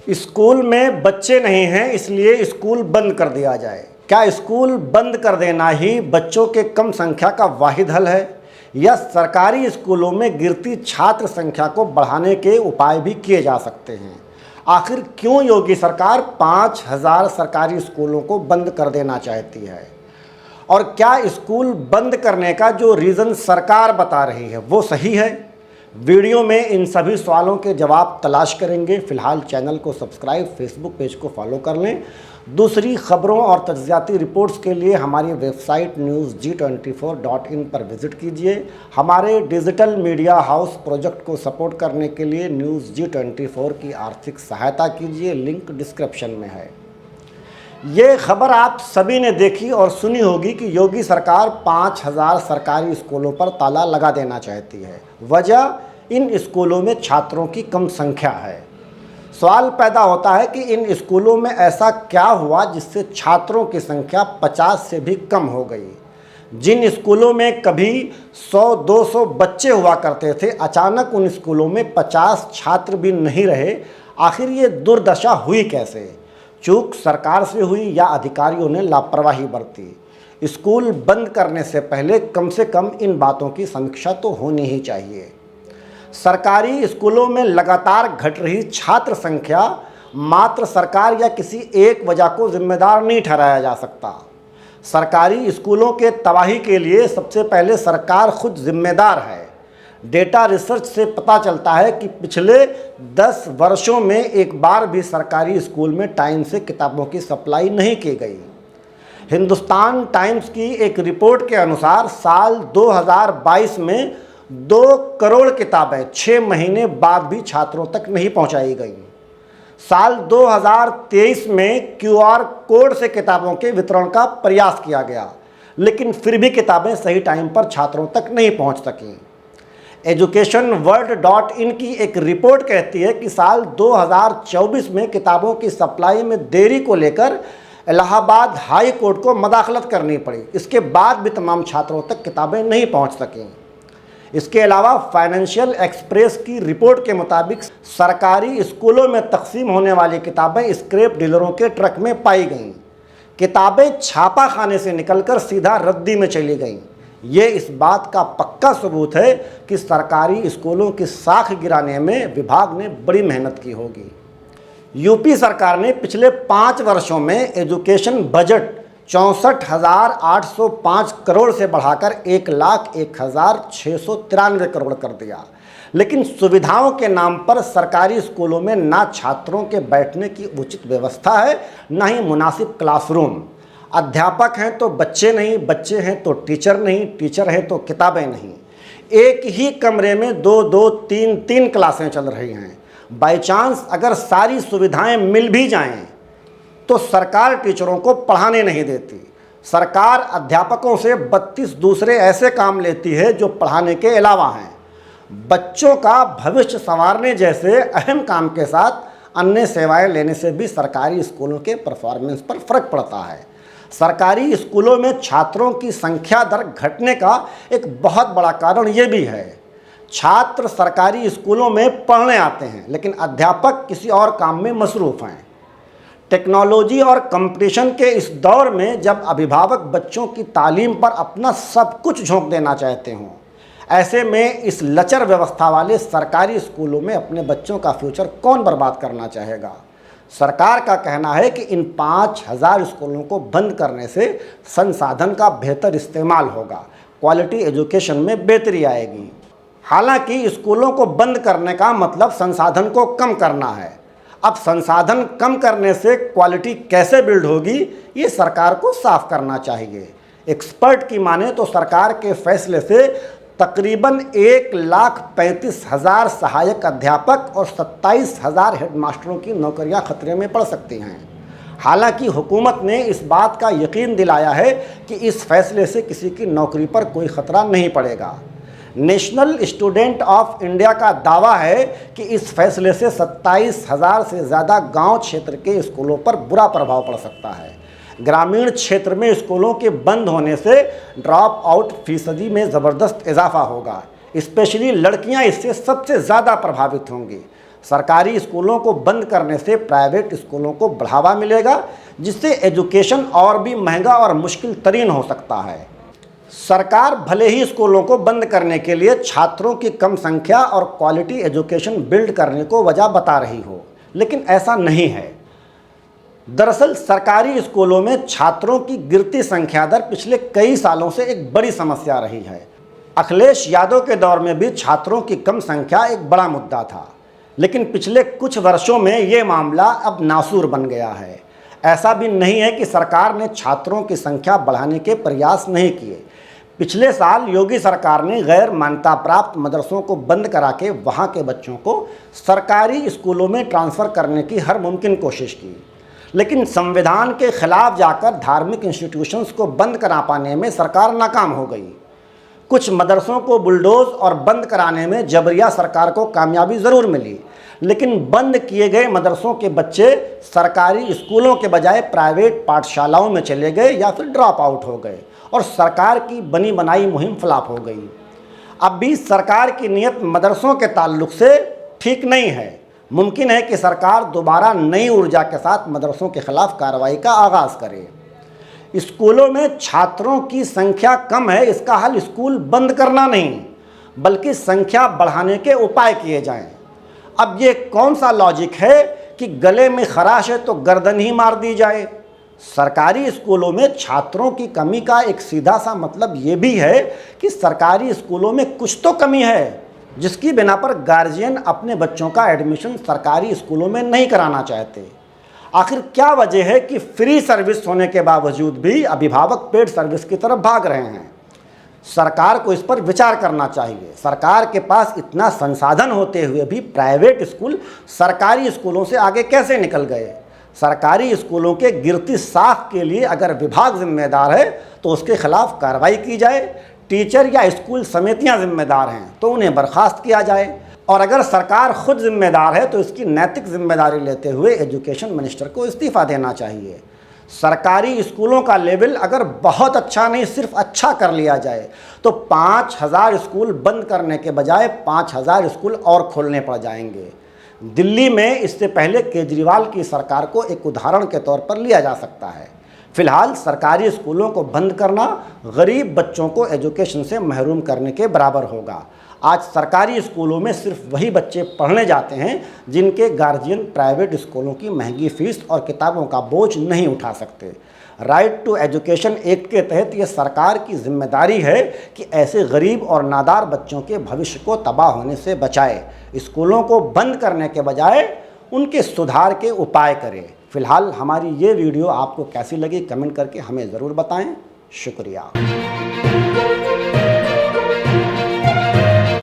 School में बच्चे नहीं हैं इसलिए स्कूल बंद कर दिया जाए। क्या स्कूल बंद कर देना ही बच्चों के कम संख्या का वाहिद हल है, या सरकारी स्कूलों में गिरती छात्र संख्या को बढ़ाने के उपाय भी किए जा सकते हैं? आखिर क्यों योगी सरकार 5000 सरकारी स्कूलों को बंद कर देना चाहती है? और क्या स्कूल बंद करने का जो रीज़न सरकार बता रही है वो सही है? वीडियो में इन सभी सवालों के जवाब तलाश करेंगे। फिलहाल चैनल को सब्सक्राइब, फेसबुक पेज को फॉलो कर लें। दूसरी खबरों और तज्ज़ियाती रिपोर्ट्स के लिए हमारी वेबसाइट newsg24.in पर विज़िट कीजिए। हमारे डिजिटल मीडिया हाउस प्रोजेक्ट को सपोर्ट करने के लिए newsg24 की आर्थिक सहायता कीजिए, लिंक डिस्क्रिप्शन में है। ये खबर आप सभी ने देखी और सुनी होगी कि योगी सरकार 5000 सरकारी स्कूलों पर ताला लगा देना चाहती है। वजह, इन स्कूलों में छात्रों की कम संख्या है। सवाल पैदा होता है कि इन स्कूलों में ऐसा क्या हुआ जिससे छात्रों की संख्या 50 से भी कम हो गई। जिन स्कूलों में कभी 100-200 बच्चे हुआ करते थे, अचानक उन स्कूलों में 50 छात्र भी नहीं रहे। आखिर ये दुर्दशा हुई कैसे? चूक सरकार से हुई या अधिकारियों ने लापरवाही बरती? स्कूल बंद करने से पहले कम से कम इन बातों की समीक्षा तो होनी ही चाहिए। सरकारी स्कूलों में लगातार घट रही छात्र संख्या मात्र सरकार या किसी एक वजह को जिम्मेदार नहीं ठहराया जा सकता। सरकारी स्कूलों के तबाही के लिए सबसे पहले सरकार खुद जिम्मेदार है। डेटा रिसर्च से पता चलता है कि पिछले 10 वर्षों में एक बार भी सरकारी स्कूल में टाइम से किताबों की सप्लाई नहीं की गई। हिंदुस्तान टाइम्स की एक रिपोर्ट के अनुसार साल 2022 में 2 करोड़ किताबें 6 महीने बाद भी छात्रों तक नहीं पहुंचाई गई। साल 2023 में QR कोड से किताबों के वितरण का प्रयास किया गया, लेकिन फिर भी किताबें सही टाइम पर छात्रों तक नहीं पहुंच सकीं। educationworld.in की एक रिपोर्ट कहती है कि साल 2024 में किताबों की सप्लाई में देरी को लेकर इलाहाबाद हाई कोर्ट को मदाखलत करनी पड़ी। इसके बाद भी तमाम छात्रों तक किताबें नहीं पहुंच सकीं। इसके अलावा फाइनेंशियल एक्सप्रेस की रिपोर्ट के मुताबिक सरकारी स्कूलों में तकसीम होने वाली किताबें स्क्रैप डीलरों के ट्रक में पाई गईं। किताबें छापा खाने से निकलकर सीधा रद्दी में चली गईं। ये इस बात का पक्का सबूत है कि सरकारी स्कूलों की साख गिराने में विभाग ने बड़ी मेहनत की होगी। यूपी सरकार ने पिछले 5 वर्षों में एजुकेशन बजट 64,805 करोड़ से बढ़ाकर 1,01,693 करोड़ कर दिया, लेकिन सुविधाओं के नाम पर सरकारी स्कूलों में ना छात्रों के बैठने की उचित व्यवस्था है, ना ही मुनासिब क्लासरूम। अध्यापक हैं तो बच्चे नहीं, बच्चे हैं तो टीचर नहीं, टीचर हैं तो किताबें नहीं। एक ही कमरे में 2-2, 3-3 क्लासें चल रही हैं। बाई चांस अगर सारी सुविधाएं मिल भी जाएं तो सरकार टीचरों को पढ़ाने नहीं देती। सरकार अध्यापकों से 32 दूसरे ऐसे काम लेती है जो पढ़ाने के अलावा हैं। बच्चों का भविष्य संवारने जैसे अहम काम के साथ अन्य सेवाएं लेने से भी सरकारी स्कूलों के परफॉर्मेंस पर फर्क पड़ता है। सरकारी स्कूलों में छात्रों की संख्या दर घटने का एक बहुत बड़ा कारण ये भी है। छात्र सरकारी स्कूलों में पढ़ने आते हैं, लेकिन अध्यापक किसी और काम में मसरूफ़ हैं। टेक्नोलॉजी और कंपटीशन के इस दौर में जब अभिभावक बच्चों की तालीम पर अपना सब कुछ झोंक देना चाहते हों, ऐसे में इस लचर व्यवस्था वाले सरकारी स्कूलों में अपने बच्चों का फ्यूचर कौन बर्बाद करना चाहेगा? सरकार का कहना है कि इन 5000 स्कूलों को बंद करने से संसाधन का बेहतर इस्तेमाल होगा, क्वालिटी एजुकेशन में बेहतरी आएगी। हालांकि स्कूलों को बंद करने का मतलब संसाधन को कम करना है। अब संसाधन कम करने से क्वालिटी कैसे बिल्ड होगी, ये सरकार को साफ करना चाहिए। एक्सपर्ट की माने तो सरकार के फैसले से तकरीबन 1,35,000 सहायक अध्यापक और 27,000 हेडमास्टरों की नौकरियां खतरे में पड़ सकती हैं। हालांकि हुकूमत ने इस बात का यकीन दिलाया है कि इस फैसले से किसी की नौकरी पर कोई खतरा नहीं पड़ेगा। नेशनल स्टूडेंट ऑफ इंडिया का दावा है कि इस फैसले से 27,000 से ज़्यादा गांव क्षेत्र के स्कूलों पर बुरा प्रभाव पड़ सकता है। ग्रामीण क्षेत्र में स्कूलों के बंद होने से ड्रॉप आउट फीसदी में ज़बरदस्त इजाफा होगा। स्पेशली लड़कियां इससे सबसे ज़्यादा प्रभावित होंगी। सरकारी स्कूलों को बंद करने से प्राइवेट स्कूलों को बढ़ावा मिलेगा, जिससे एजुकेशन और भी महंगा और मुश्किल तरीन हो सकता है। सरकार भले ही स्कूलों को बंद करने के लिए छात्रों की कम संख्या और क्वालिटी एजुकेशन बिल्ड करने को वजह बता रही हो, लेकिन ऐसा नहीं है। दरअसल सरकारी स्कूलों में छात्रों की गिरती संख्या दर पिछले कई सालों से एक बड़ी समस्या रही है। अखिलेश यादव के दौर में भी छात्रों की कम संख्या एक बड़ा मुद्दा था, लेकिन पिछले कुछ वर्षों में ये मामला अब नासूर बन गया है। ऐसा भी नहीं है कि सरकार ने छात्रों की संख्या बढ़ाने के प्रयास नहीं किए। पिछले साल योगी सरकार ने गैर मान्यता प्राप्त मदरसों को बंद करा के वहाँ के बच्चों को सरकारी स्कूलों में ट्रांसफ़र करने की हर मुमकिन कोशिश की, लेकिन संविधान के खिलाफ जाकर धार्मिक इंस्टीट्यूशंस को बंद करा पाने में सरकार नाकाम हो गई। कुछ मदरसों को बुलडोज और बंद कराने में जबरिया सरकार को कामयाबी ज़रूर मिली, लेकिन बंद किए गए मदरसों के बच्चे सरकारी स्कूलों के बजाय प्राइवेट पाठशालाओं में चले गए या फिर ड्रॉप आउट हो गए और सरकार की बनी बनाई मुहिम फ्लॉप हो गई। अब भी सरकार की नीयत मदरसों के ताल्लुक से ठीक नहीं है। मुमकिन है कि सरकार दोबारा नई ऊर्जा के साथ मदरसों के खिलाफ कार्रवाई का आगाज़ करे। स्कूलों में छात्रों की संख्या कम है, इसका हल स्कूल बंद करना नहीं, बल्कि संख्या बढ़ाने के उपाय किए जाएं। अब ये कौन सा लॉजिक है कि गले में खराश है तो गर्दन ही मार दी जाए। सरकारी स्कूलों में छात्रों की कमी का एक सीधा सा मतलब ये भी है कि सरकारी स्कूलों में कुछ तो कमी है, जिसकी बिना पर गार्जियन अपने बच्चों का एडमिशन सरकारी स्कूलों में नहीं कराना चाहते। आखिर क्या वजह है कि फ्री सर्विस होने के बावजूद भी अभिभावक पेड सर्विस की तरफ भाग रहे हैं? सरकार को इस पर विचार करना चाहिए। सरकार के पास इतना संसाधन होते हुए भी प्राइवेट स्कूल सरकारी स्कूलों से आगे कैसे निकल गए? सरकारी स्कूलों के गिरती साख के लिए अगर विभाग जिम्मेदार है तो उसके खिलाफ कार्रवाई की जाए। टीचर या स्कूल समितियां जिम्मेदार हैं तो उन्हें बर्खास्त किया जाए, और अगर सरकार खुद जिम्मेदार है तो इसकी नैतिक जिम्मेदारी लेते हुए एजुकेशन मिनिस्टर को इस्तीफ़ा देना चाहिए। सरकारी स्कूलों का लेवल अगर बहुत अच्छा नहीं सिर्फ अच्छा कर लिया जाए तो 5000 स्कूल बंद करने के बजाय 5000 स्कूल और खोलने पड़ जाएंगे। दिल्ली में इससे पहले केजरीवाल की सरकार को एक उदाहरण के तौर पर लिया जा सकता है। फिलहाल सरकारी स्कूलों को बंद करना गरीब बच्चों को एजुकेशन से महरूम करने के बराबर होगा। आज सरकारी स्कूलों में सिर्फ वही बच्चे पढ़ने जाते हैं जिनके गार्जियन प्राइवेट स्कूलों की महंगी फीस और किताबों का बोझ नहीं उठा सकते। राइट टू एजुकेशन एक्ट के तहत ये सरकार की जिम्मेदारी है कि ऐसे गरीब और नादार बच्चों के भविष्य को तबाह होने से बचाए। स्कूलों को बंद करने के बजाय उनके सुधार के उपाय करें। फिलहाल हमारी ये वीडियो आपको कैसी लगी कमेंट करके हमें ज़रूर बताएं। शुक्रिया।